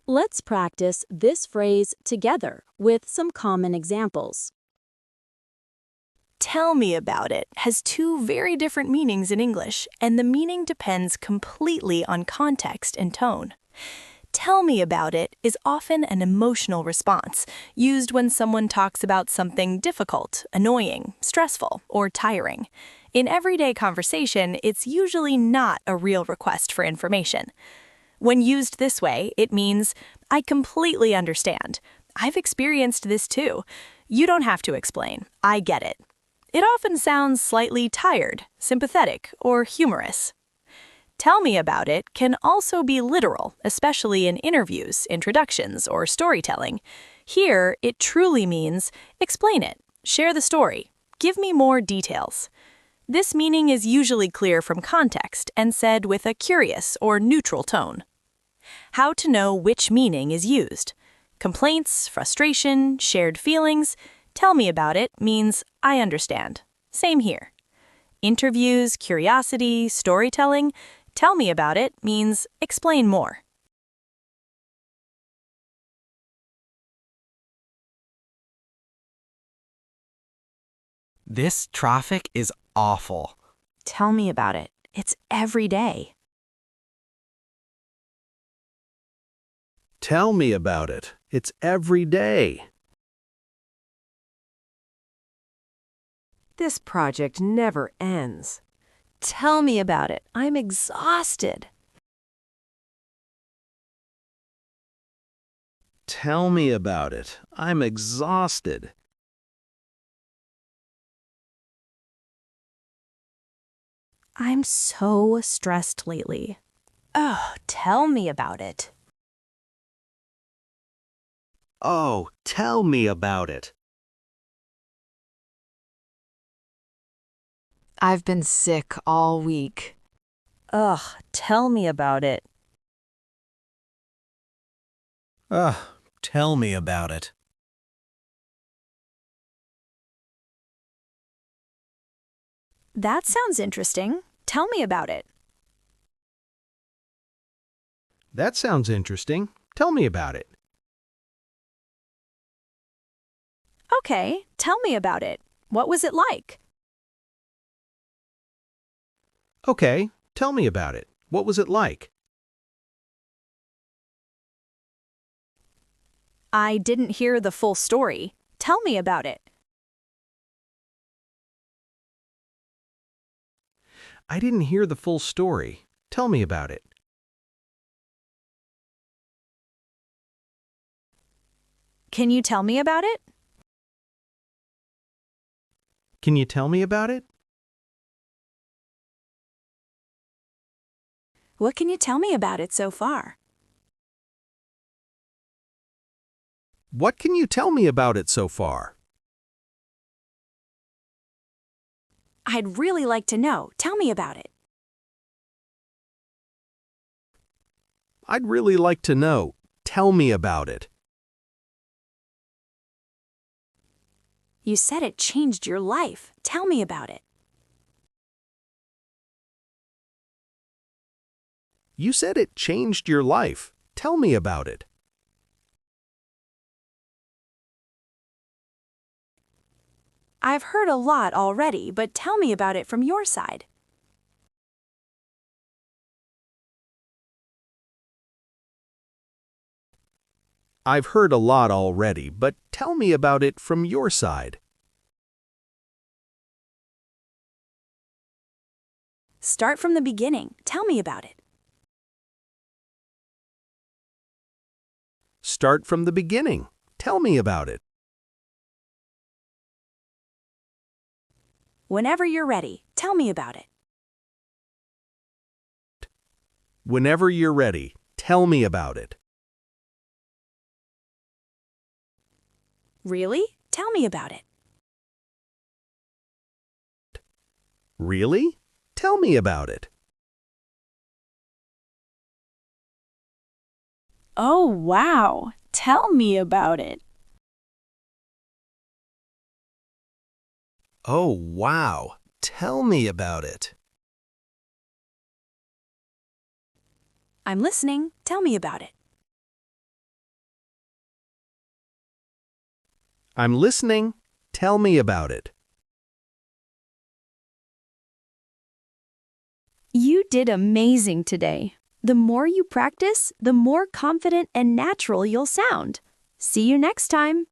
Let's practice this phrase together with some common examples. Tell me about it has two very different meanings in English, and the meaning depends completely on context and tone. Tell me about it is often an emotional response, used when someone talks about something difficult, annoying, stressful, or tiring. In everyday conversation, it's usually not a real request for information. When used this way, it means, I completely understand. I've experienced this too. You don't have to explain. I get it. It often sounds slightly tired, sympathetic, or humorous. Tell me about it can also be literal, especially in interviews, introductions, or storytelling. Here, it truly means, explain it, share the story, give me more details. This meaning is usually clear from context and said with a curious or neutral tone. How to know which meaning is used. Complaints, frustration, shared feelings. Tell me about it means I understand. Same here. Interviews, curiosity, storytelling. Tell me about it means explain more. This traffic is awful. Tell me about it. It's every day. Tell me about it. It's every day. This project never ends. Tell me about it. I'm exhausted. Tell me about it. I'm exhausted. I'm so stressed lately. Oh, tell me about it. Oh, tell me about it. I've been sick all week. Ugh, tell me about it. Ugh, tell me about it. That sounds interesting. Tell me about it. That sounds interesting. Tell me about it. Okay, tell me about it. What was it like? Okay, tell me about it. What was it like? I didn't hear the full story. Tell me about it. I didn't hear the full story. Tell me about it. Can you tell me about it? Can you tell me about it? What can you tell me about it so far? What can you tell me about it so far? I'd really like to know. Tell me about it. I'd really like to know. Tell me about it. You said it changed your life. Tell me about it. You said it changed your life. Tell me about it. I've heard a lot already, but tell me about it from your side. I've heard a lot already, but tell me about it from your side. Start from the beginning. Tell me about it. Start from the beginning. Tell me about it. Whenever you're ready, tell me about it. Whenever you're ready, tell me about it. Really? Tell me about it. Really? Tell me about it. Oh, wow. Tell me about it. Oh, wow. Tell me about it. I'm listening. Tell me about it. I'm listening. Tell me about it. You did amazing today. The more you practice, the more confident and natural you'll sound. See you next time.